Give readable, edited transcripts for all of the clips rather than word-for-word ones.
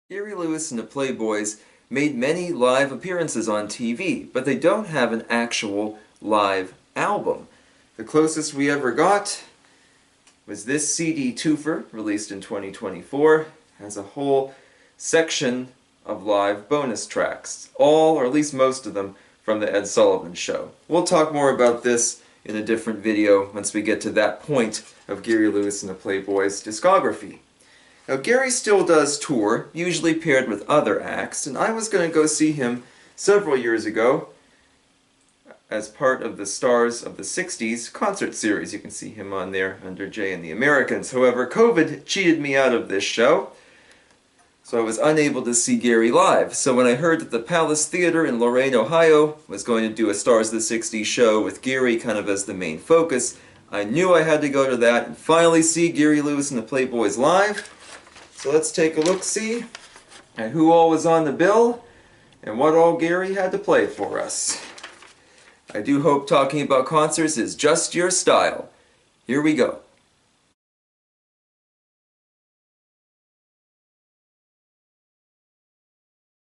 Gary Lewis and the Playboys made many live appearances on TV, but they don't have an actual live album. The closest we ever got was this CD twofer, released in 2024, has a whole section of live bonus tracks, all, or at least most of them, from the Ed Sullivan Show. We'll talk more about this in a different video once we get to that point of Gary Lewis and the Playboys' discography. Now, Gary still does tour, usually paired with other acts, and I was going to go see him several years ago as part of the Stars of the 60s concert series. You can see him on there under Jay and the Americans. However, COVID cheated me out of this show, so I was unable to see Gary live. So when I heard that the Palace Theater in Lorain, Ohio was going to do a Stars of the 60s show with Gary kind of as the main focus, I knew I had to go to that and finally see Gary Lewis and the Playboys live. So let's take a look-see at who all was on the bill and what all Gary had to play for us. I do hope talking about concerts is just your style. Here we go.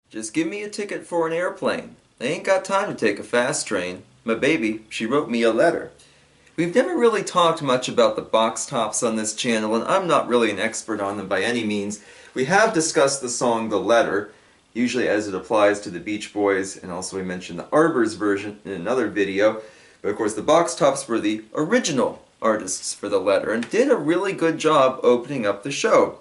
Just give me a ticket for an airplane. I ain't got time to take a fast train. My baby, she wrote me a letter. We've never really talked much about the box tops on this channel, and I'm not really an expert on them by any means. We have discussed the song The Letter, usually as it applies to the Beach Boys, and also we mentioned the Arbors version in another video. But of course the box tops were the original artists for The Letter, and did a really good job opening up the show.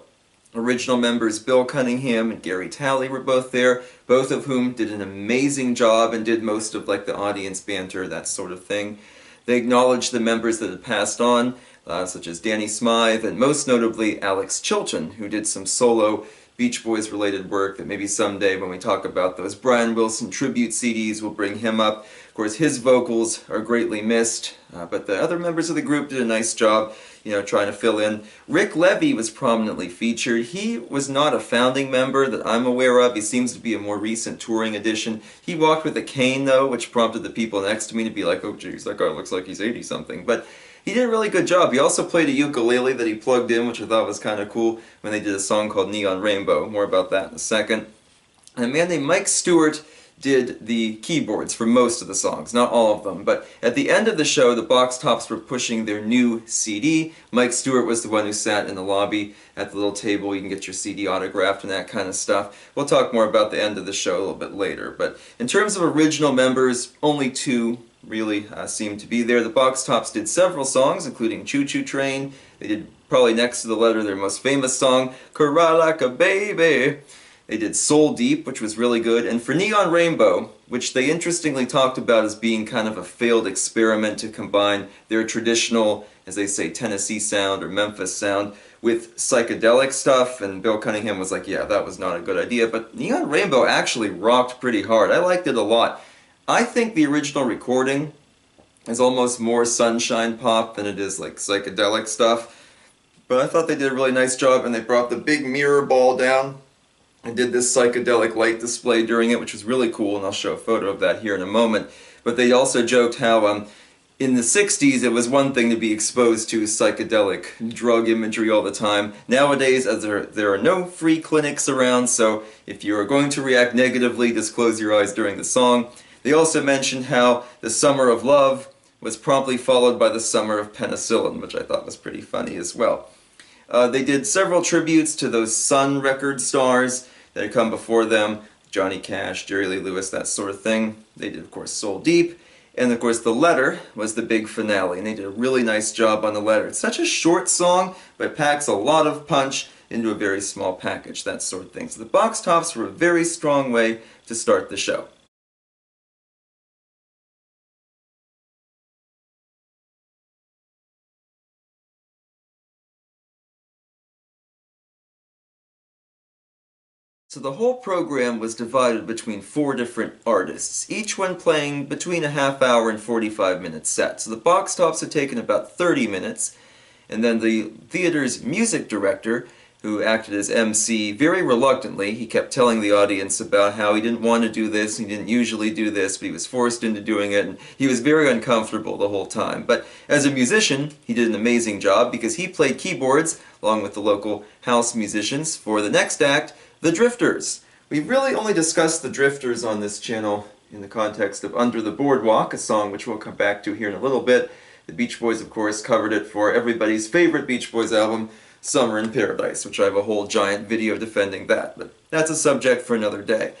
Original members Bill Cunningham and Gary Talley were both there, both of whom did an amazing job and did most of like the audience banter, that sort of thing. They acknowledged the members that had passed on, such as Danny Smythe and most notably Alex Chilton, who did some solo Beach Boys related work that maybe someday when we talk about those Brian Wilson tribute CDs we'll bring him up. Of course his vocals are greatly missed, but the other members of the group did a nice job, trying to fill in. Rick Levy was prominently featured. He was not a founding member that I'm aware of. He seems to be a more recent touring addition. He walked with a cane though, which prompted the people next to me to be like, oh geez, that guy looks like he's 80 something. But he did a really good job. He also played a ukulele that he plugged in, which I thought was kind of cool when they did a song called Neon Rainbow. More about that in a second. And a man named Mike Stewart did the keyboards for most of the songs, not all of them, but at the end of the show the Box Tops were pushing their new CD. Mike Stewart was the one who sat in the lobby at the little table. You can get your CD autographed and that kind of stuff. We'll talk more about the end of the show a little bit later, but in terms of original members, only two really seemed to be there. The Box Tops did several songs, including Choo Choo Train. They did probably next to The Letter their most famous song, Cry Like a Baby. They did Soul Deep, which was really good, and for Neon Rainbow, which they interestingly talked about as being kind of a failed experiment to combine their traditional, as they say, Tennessee sound or Memphis sound with psychedelic stuff, and Bill Cunningham was like, yeah, that was not a good idea, but Neon Rainbow actually rocked pretty hard. I liked it a lot. I think the original recording is almost more sunshine pop than it is like psychedelic stuff, but I thought they did a really nice job, and they brought the big mirror ball down and did this psychedelic light display during it, which was really cool, and I'll show a photo of that here in a moment. But they also joked how in the 60s it was one thing to be exposed to psychedelic drug imagery all the time. Nowadays, as there are no free clinics around, so if you are going to react negatively, just close your eyes during the song. They also mentioned how the Summer of Love was promptly followed by the Summer of Penicillin, which I thought was pretty funny as well. They did several tributes to those Sun record stars that had come before them, Johnny Cash, Jerry Lee Lewis, that sort of thing. They did, of course, Soul Deep, and of course The Letter was the big finale, and they did a really nice job on The Letter. It's such a short song, but it packs a lot of punch into a very small package, that sort of thing. So the Box Tops were a very strong way to start the show. So the whole program was divided between 4 different artists, each one playing between a half hour and 45-minute set. So the Box Tops had taken about 30 minutes, and then the theater's music director, who acted as MC very reluctantly, he kept telling the audience about how he didn't want to do this, he didn't usually do this, but he was forced into doing it, and he was very uncomfortable the whole time. But as a musician, he did an amazing job because he played keyboards along with the local house musicians for the next act, The Drifters. We've really only discussed the Drifters on this channel in the context of Under the Boardwalk, a song which we'll come back to here in a little bit. The Beach Boys, of course, covered it for everybody's favorite Beach Boys album, Summer in Paradise, which I have a whole giant video defending that, but that's a subject for another day.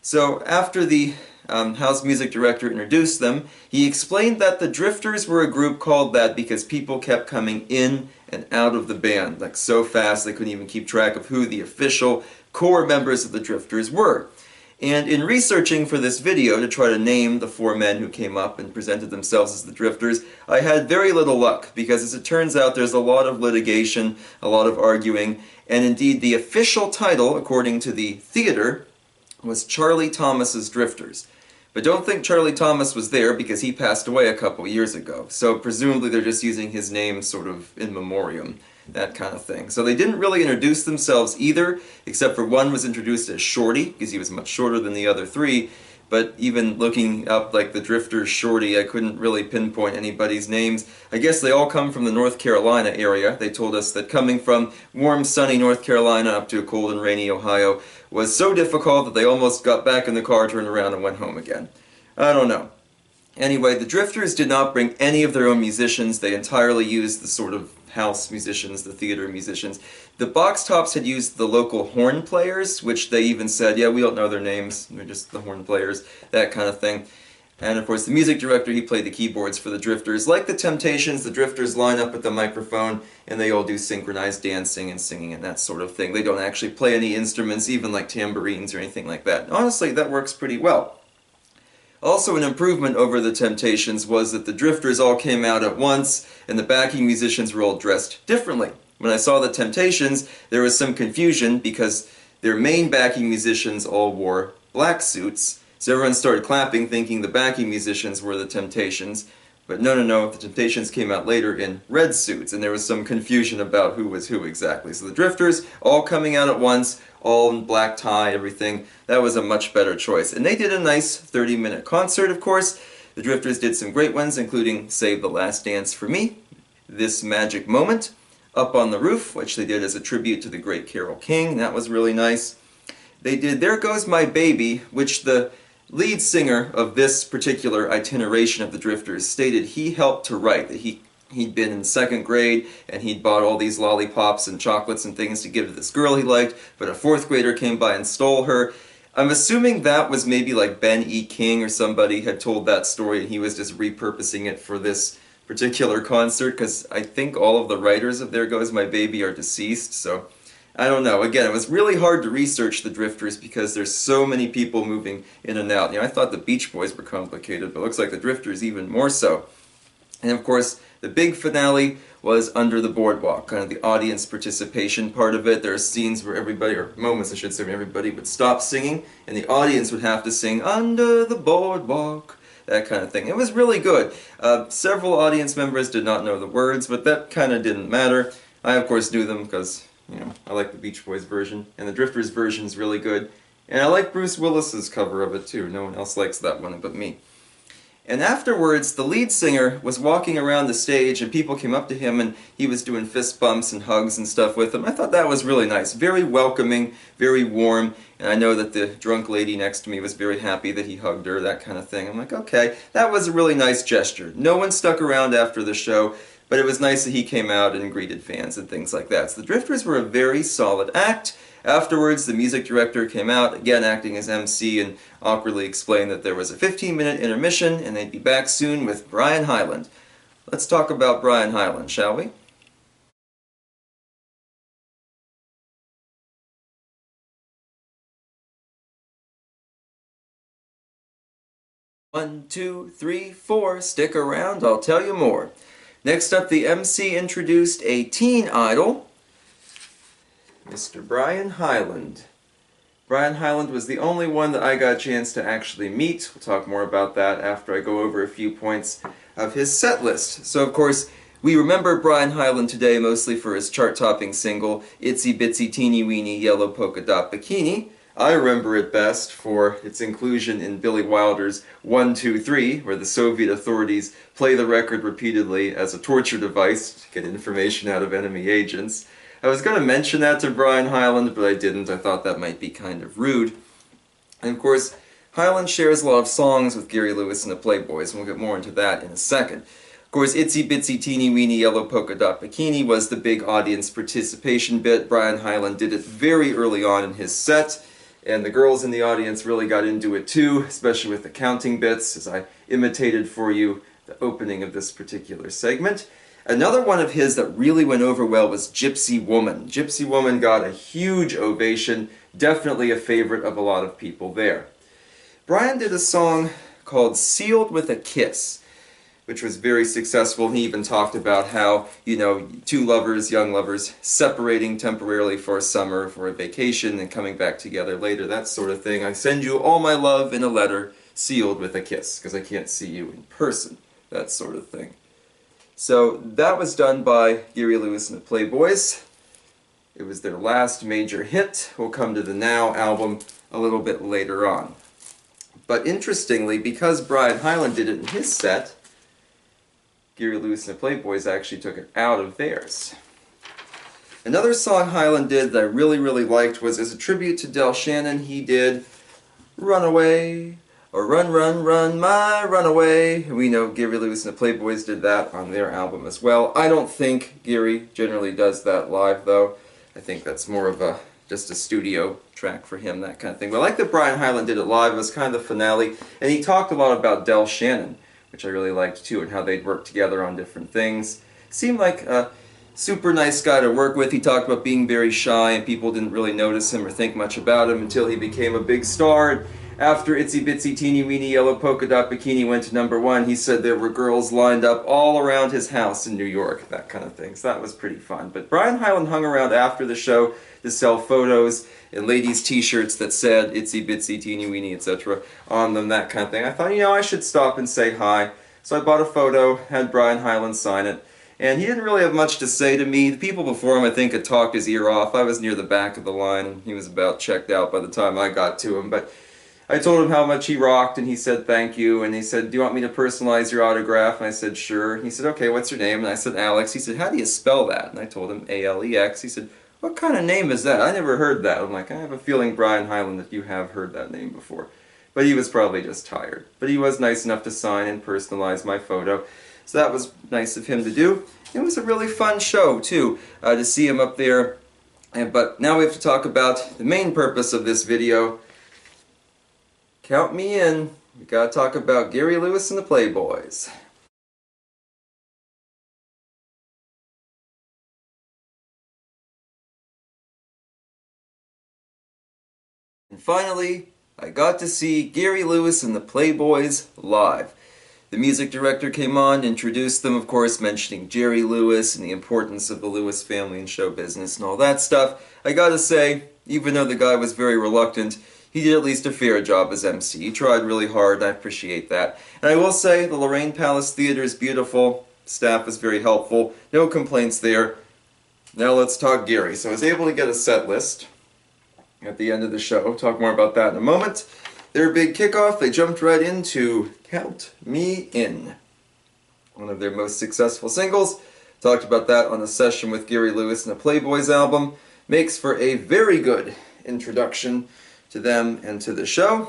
So after the house music director introduced them, he explained that the Drifters were a group called that because people kept coming in and out of the band, like so fast they couldn't even keep track of who the official core members of the Drifters were. And in researching for this video to try to name the four men who came up and presented themselves as the Drifters, I had very little luck, because as it turns out there's a lot of litigation, a lot of arguing, and indeed the official title, according to the theater, was Charlie Thomas's Drifters. But don't think Charlie Thomas was there, because he passed away a couple years ago, so presumably they're just using his name sort of in memoriam, that kind of thing. So they didn't really introduce themselves either, except for one was introduced as Shorty, because he was much shorter than the other three, but even looking up like the Drifters Shorty, I couldn't really pinpoint anybody's names. I guess they all come from the North Carolina area. They told us that coming from warm, sunny North Carolina up to cold and rainy Ohio was so difficult that they almost got back in the car, turned around, and went home again. I don't know. Anyway, the Drifters did not bring any of their own musicians. They entirely used the sort of house musicians, the theater musicians. The Box Tops had used the local horn players, which they even said, yeah, we don't know their names, they're just the horn players, that kind of thing. And of course the music director, he played the keyboards for the Drifters. Like the Temptations, the Drifters line up at the microphone and they all do synchronized dancing and singing and that sort of thing. They don't actually play any instruments, even like tambourines or anything like that. Honestly, that works pretty well. Also, an improvement over the Temptations was that the Drifters all came out at once and the backing musicians were all dressed differently. When I saw the Temptations, there was some confusion because their main backing musicians all wore black suits, so everyone started clapping thinking the backing musicians were the Temptations. But no, the Temptations came out later in red suits, and there was some confusion about who was who exactly. So the Drifters, all coming out at once, all in black tie, everything. That was a much better choice. And they did a nice 30-minute concert, of course. The Drifters did some great ones, including Save the Last Dance for Me, This Magic Moment, Up on the Roof, which they did as a tribute to the great Carole King. That was really nice. They did There Goes My Baby, which the lead singer of this particular itineration of the Drifters stated he helped to write, that he'd been in second grade and he'd bought all these lollipops and chocolates and things to give to this girl he liked, but a fourth grader came by and stole her. I'm assuming that was maybe like Ben E. King or somebody had told that story and he was just repurposing it for this particular concert, because I think all of the writers of There Goes My Baby are deceased, so I don't know. Again, it was really hard to research the Drifters because there's so many people moving in and out. You know, I thought the Beach Boys were complicated, but it looks like the Drifters even more so. And of course, the big finale was Under the Boardwalk, kind of the audience participation part of it. There are scenes where everybody, or moments I should say, where everybody would stop singing and the audience would have to sing Under the Boardwalk, that kind of thing. It was really good. Several audience members did not know the words, but that kind of didn't matter. I, of course, knew them because, you know, I like the Beach Boys version, and the Drifters version is really good. And I like Bruce Willis's cover of it too. No one else likes that one but me. And afterwards, the lead singer was walking around the stage and people came up to him and he was doing fist bumps and hugs and stuff with them. I thought that was really nice. Very welcoming, very warm, and I know that the drunk lady next to me was very happy that he hugged her, that kind of thing. I'm like, okay, that was a really nice gesture. No one stuck around after the show, but it was nice that he came out and greeted fans and things like that. So the Drifters were a very solid act. Afterwards, the music director came out, again acting as MC, and awkwardly explained that there was a 15-minute intermission and they'd be back soon with Brian Hyland. Let's talk about Brian Hyland, shall we? One, two, three, four. Stick around, I'll tell you more. Next up, the MC introduced a teen idol, Mr. Brian Hyland. Brian Hyland was the only one that I got a chance to actually meet. We'll talk more about that after I go over a few points of his set list. So, of course, we remember Brian Hyland today mostly for his chart-topping single, Itsy Bitsy Teeny Weeny Yellow Polka Dot Bikini. I remember it best for its inclusion in Billy Wilder's 1, 2, 3, where the Soviet authorities play the record repeatedly as a torture device to get information out of enemy agents. I was going to mention that to Brian Hyland, but I didn't. I thought that might be kind of rude. And of course, Hyland shares a lot of songs with Gary Lewis and the Playboys, and we'll get more into that in a second. Of course, Itsy Bitsy Teeny Weeny Yellow Polka Dot Bikini was the big audience participation bit. Brian Hyland did it very early on in his set, and the girls in the audience really got into it too, especially with the counting bits, as I imitated for you the opening of this particular segment. Another one of his that really went over well was Gypsy Woman. Gypsy Woman got a huge ovation, definitely a favorite of a lot of people there. Brian did a song called Sealed with a Kiss, which was very successful. He even talked about how, you know, two lovers, young lovers, separating temporarily for a summer, for a vacation, and coming back together later, that sort of thing. I send you all my love in a letter, sealed with a kiss, because I can't see you in person, that sort of thing. So that was done by Gary Lewis and the Playboys. It was their last major hit. We'll come to the Now album a little bit later on. But interestingly, because Brian Hyland did it in his set, Gary Lewis and the Playboys actually took it out of theirs. Another song Hyland did that I really, really liked was, as a tribute to Del Shannon, he did Runaway, or Run, Run, Run, My Runaway. We know Gary Lewis and the Playboys did that on their album as well. I don't think Gary generally does that live, though. I think that's more of just a studio track for him, that kind of thing. But I like that Brian Hyland did it live. It was kind of the finale, and he talked a lot about Del Shannon, which I really liked too, and how they'd work together on different things. Seemed like a super nice guy to work with. He talked about being very shy, and people didn't really notice him or think much about him until he became a big star. After Itsy Bitsy Teeny Weeny Yellow Polka Dot Bikini went to #1, he said there were girls lined up all around his house in New York, that kind of thing. So that was pretty fun. But Brian Hyland hung around after the show to sell photos and ladies' t-shirts that said Itsy Bitsy Teeny Weeny, etc. on them, that kind of thing. I thought, you know, I should stop and say hi. So I bought a photo, had Brian Hyland sign it, and he didn't really have much to say to me. The people before him, I think, had talked his ear off. I was near the back of the line, and he was about checked out by the time I got to him. But I told him how much he rocked, and he said thank you, and he said, do you want me to personalize your autograph? And I said, sure. He said, okay, what's your name? And I said, Alex. He said, how do you spell that? And I told him, A-L-E-X. He said, what kind of name is that? I never heard that. I'm like, I have a feeling, Brian Hyland, that you have heard that name before. But he was probably just tired. But he was nice enough to sign and personalize my photo. So that was nice of him to do. It was a really fun show, too, to see him up there. But now we have to talk about the main purpose of this video. Count me in. We gotta talk about Gary Lewis and the Playboys. And finally, I got to see Gary Lewis and the Playboys live. The music director came on, introduced them, of course, mentioning Jerry Lewis and the importance of the Lewis family in show business and all that stuff. I gotta say, even though the guy was very reluctant, he did at least a fair job as MC. He tried really hard, and I appreciate that. And I will say, the Lorain Palace Theater is beautiful. Staff is very helpful. No complaints there. Now let's talk Gary. So I was able to get a set list at the end of the show. We'll talk more about that in a moment. Their big kickoff, they jumped right into Count Me In, one of their most successful singles. Talked about that on a session with Gary Lewis and the Playboys album. Makes for a very good introduction to them and to the show.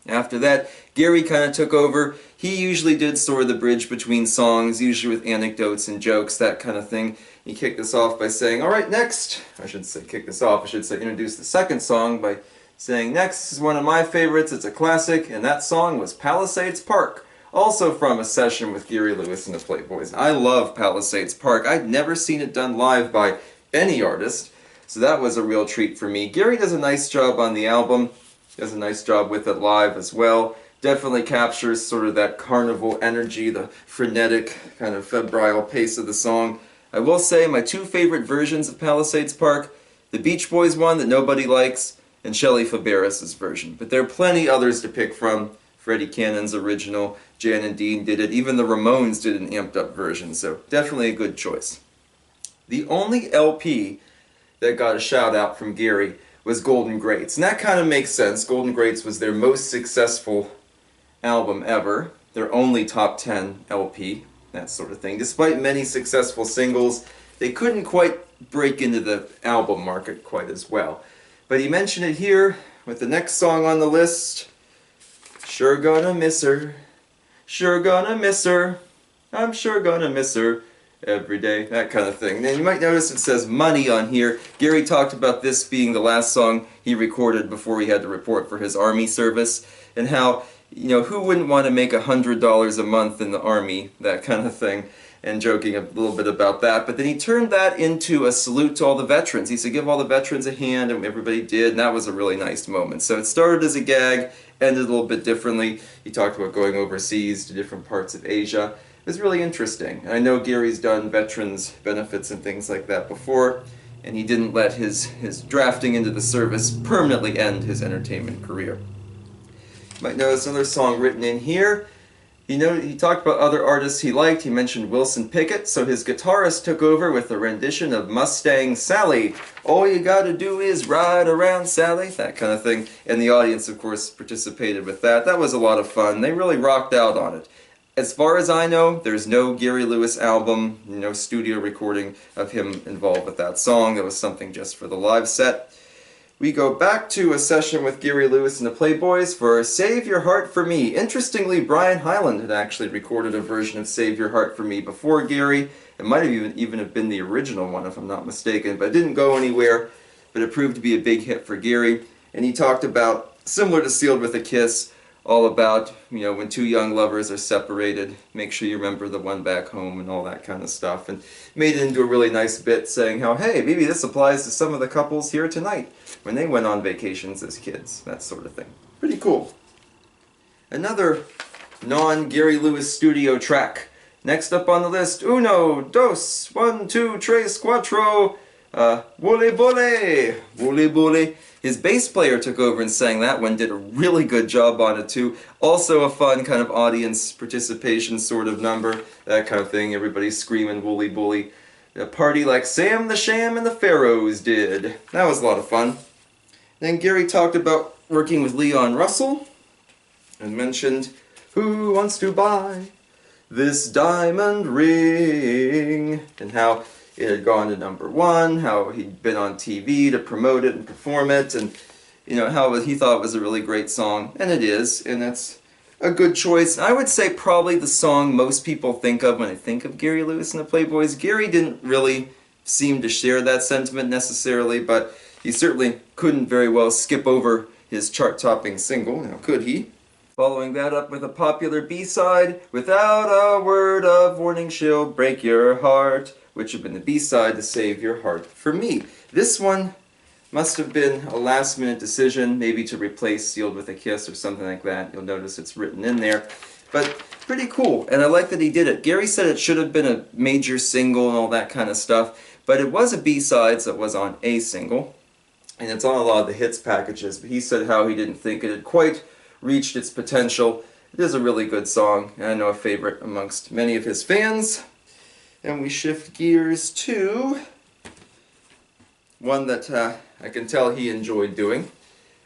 After that, Gary kind of took over. He usually did sort of the bridge between songs, usually with anecdotes and jokes, that kind of thing. He kicked us off by saying, alright, next, I should say kick this off, I should say introduce the second song by saying, next is one of my favorites, it's a classic, and that song was Palisades Park, also from a session with Gary Lewis and the Playboys. I love Palisades Park. I'd never seen it done live by any artist, so that was a real treat for me. Gary does a nice job on the album, does a nice job with it live as well. Definitely captures sort of that carnival energy, the frenetic, kind of febrile pace of the song. I will say my two favorite versions of Palisades Park, the Beach Boys one that nobody likes, and Shelley Fabares' version. But there are plenty others to pick from. Freddie Cannon's original, Jan and Dean did it, even the Ramones did an amped up version, so definitely a good choice. The only LP that got a shout out from Gary was Golden Greats, and that kind of makes sense. Golden Greats was their most successful album ever, their only top 10 LP, that sort of thing. Despite many successful singles, they couldn't quite break into the album market quite as well. But he mentioned it here with the next song on the list. Sure gonna miss her, sure gonna miss her, I'm sure gonna miss her every day, that kind of thing. And you might notice it says Money on here. Gary talked about this being the last song he recorded before he had to report for his Army service, and how, you know, who wouldn't want to make $100 a month in the Army, that kind of thing, and joking a little bit about that. But then he turned that into a salute to all the veterans. He said, give all the veterans a hand, and everybody did, and that was a really nice moment. So it started as a gag, ended a little bit differently. He talked about going overseas to different parts of Asia. It was really interesting. And I know Gary's done veterans benefits and things like that before, and he didn't let his drafting into the service permanently end his entertainment career. You might notice another song written in here. He talked about other artists he liked. He mentioned Wilson Pickett, so his guitarist took over with a rendition of Mustang Sally. All you gotta do is ride around Sally, that kind of thing. And the audience, of course, participated with that. That was a lot of fun. They really rocked out on it. As far as I know, there's no Gary Lewis album, no studio recording of him involved with that song. That was something just for the live set. We go back to a session with Gary Lewis and the Playboys for Save Your Heart for Me. Interestingly, Brian Hyland had actually recorded a version of Save Your Heart for Me before Gary. It might have even have been the original one, if I'm not mistaken, but it didn't go anywhere. But it proved to be a big hit for Gary. And he talked about, similar to Sealed with a Kiss, all about, you know, when two young lovers are separated, make sure you remember the one back home and all that kind of stuff. And made it into a really nice bit saying how, hey, maybe this applies to some of the couples here tonight when they went on vacations as kids, that sort of thing. Pretty cool. Another non-Gary Lewis studio track. Next up on the list, uno, dos, one, two, tres, cuatro, Wole Bole, Wole Bole. His bass player took over and sang that one, did a really good job on it too. Also a fun kind of audience participation sort of number, that kind of thing. Everybody screaming Wole Bole. A party like Sam the Sham and the Pharaohs did. That was a lot of fun. Then Gary talked about working with Leon Russell and mentioned, who wants to buy this diamond ring? And how it had gone to #1, how he'd been on TV to promote it and perform it, and you know how he thought it was a really great song, and it is, and that's a good choice. I would say probably the song most people think of when they think of Gary Lewis and the Playboys. Gary didn't really seem to share that sentiment necessarily, but he certainly couldn't very well skip over his chart-topping single, now could he? Following that up with a popular B-side, Without a Word of Warning She'll Break Your Heart, which had been the B-side to Save Your Heart for Me. This one must have been a last-minute decision, maybe to replace Sealed with a Kiss or something like that. You'll notice it's written in there. But pretty cool, and I like that he did it. Gary said it should have been a major single and all that kind of stuff, but it was a B-side, so it was on a single, and it's on a lot of the hits packages, but he said how he didn't think it had quite reached its potential. It is a really good song, and I know a favorite amongst many of his fans. And we shift gears to one that I can tell he enjoyed doing.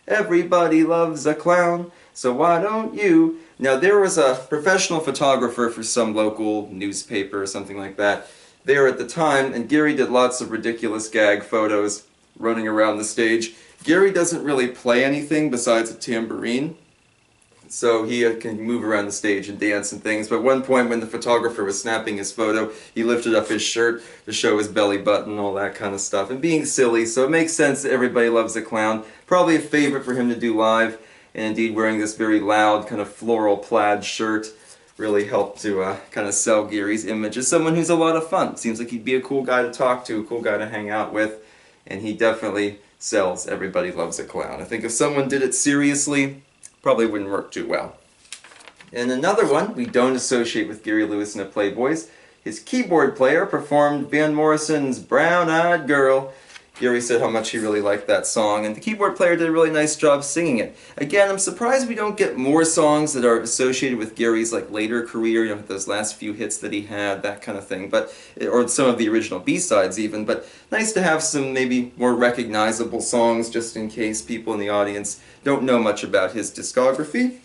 Everybody loves a clown, so why don't you? Now there was a professional photographer for some local newspaper or something like that there at the time, and Gary did lots of ridiculous gag photos running around the stage. Gary doesn't really play anything besides a tambourine, so he can move around the stage and dance and things. But at one point when the photographer was snapping his photo, he lifted up his shirt to show his belly button, all that kind of stuff, and being silly, so it makes sense that Everybody Loves a Clown. Probably a favorite for him to do live, and indeed wearing this very loud kind of floral plaid shirt really helped to kind of sell Gary's image as someone who's a lot of fun. Seems like he'd be a cool guy to talk to, a cool guy to hang out with, and he definitely sells Everybody Loves a Clown. I think if someone did it seriously, probably wouldn't work too well. And another one we don't associate with Gary Lewis and the Playboys, his keyboard player performed Van Morrison's Brown Eyed Girl. Gary said how much he really liked that song, and the keyboard player did a really nice job singing it. Again, I'm surprised we don't get more songs that are associated with Gary's later career, you know, those last few hits that he had, that kind of thing, but or some of the original B-sides even, but nice to have some maybe more recognizable songs just in case people in the audience don't know much about his discography.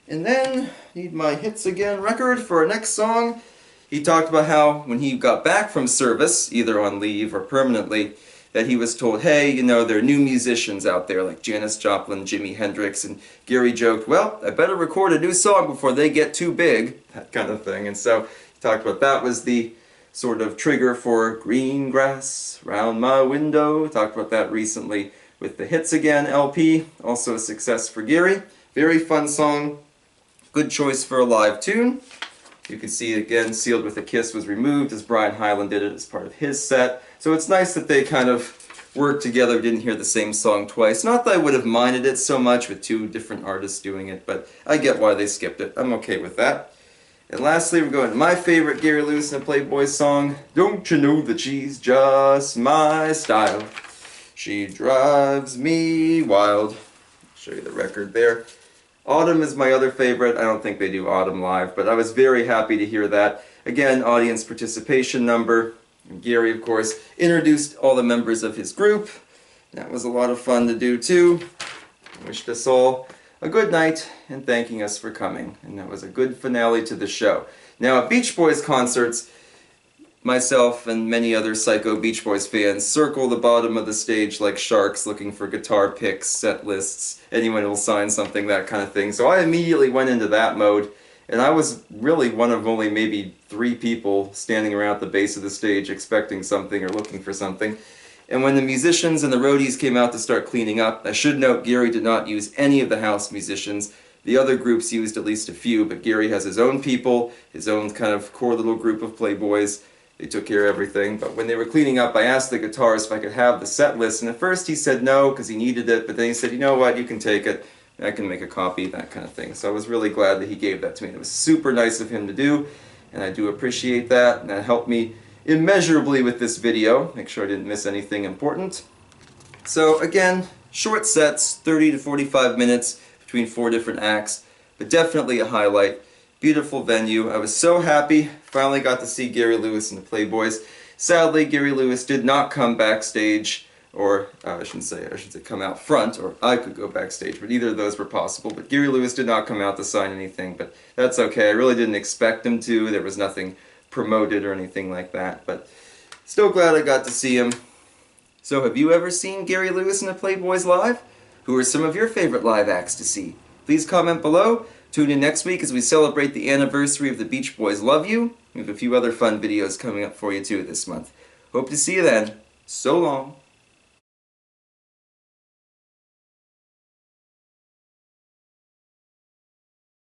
And then, need my hits again record for our next song. He talked about how when he got back from service, either on leave or permanently, that he was told, hey, you know, there are new musicians out there like Janis Joplin, Jimi Hendrix, and Gary joked, well, I better record a new song before they get too big, that kind of thing. And so he talked about that was the sort of trigger for Green Grass Round My Window. Talked about that recently with the Hits Again LP, also a success for Gary. Very fun song, good choice for a live tune. You can see again, Sealed with a Kiss was removed as Brian Hyland did it as part of his set. So it's nice that they kind of worked together, didn't hear the same song twice. Not that I would have minded it so much with two different artists doing it, but I get why they skipped it. I'm okay with that. And lastly, we're going to my favorite Gary Lewis and the Playboys song, Don't You Know That She's Just My Style. She drives me wild. I'll show you the record there. Autumn is my other favorite. I don't think they do Autumn live, but I was very happy to hear that. Again, audience participation number. And Gary, of course, introduced all the members of his group. That was a lot of fun to do, too. Wished us all a good night and thanking us for coming. And that was a good finale to the show. Now, at Beach Boys concerts, myself and many other psycho Beach Boys fans circle the bottom of the stage like sharks looking for guitar picks, set lists, anyone who will sign something, that kind of thing. So I immediately went into that mode, and I was really one of only maybe 3 people standing around at the base of the stage expecting something or looking for something. And when the musicians and the roadies came out to start cleaning up, I should note Gary did not use any of the house musicians. The other groups used at least a few, but Gary has his own people, his own kind of core little group of Playboys. They took care of everything. But when they were cleaning up, I asked the guitarist if I could have the set list. And at first he said no, because he needed it. But then he said, you know what, you can take it. I can make a copy, that kind of thing. So I was really glad that he gave that to me. It was super nice of him to do, and I do appreciate that. And that helped me immeasurably with this video. Make sure I didn't miss anything important. So again, short sets, 30 to 45 minutes between 4 different acts, but definitely a highlight. Beautiful venue. I was so happy. Finally got to see Gary Lewis and the Playboys. Sadly, Gary Lewis did not come backstage, or I should say come out front, or I could go backstage, but either of those were possible. But Gary Lewis did not come out to sign anything, but that's okay. I really didn't expect him to. There was nothing promoted or anything like that, but still glad I got to see him. So have you ever seen Gary Lewis and the Playboys live? Who are some of your favorite live acts to see? Please comment below. Tune in next week as we celebrate the anniversary of the Beach Boys' Love You. We have a few other fun videos coming up for you too this month. Hope to see you then. So long.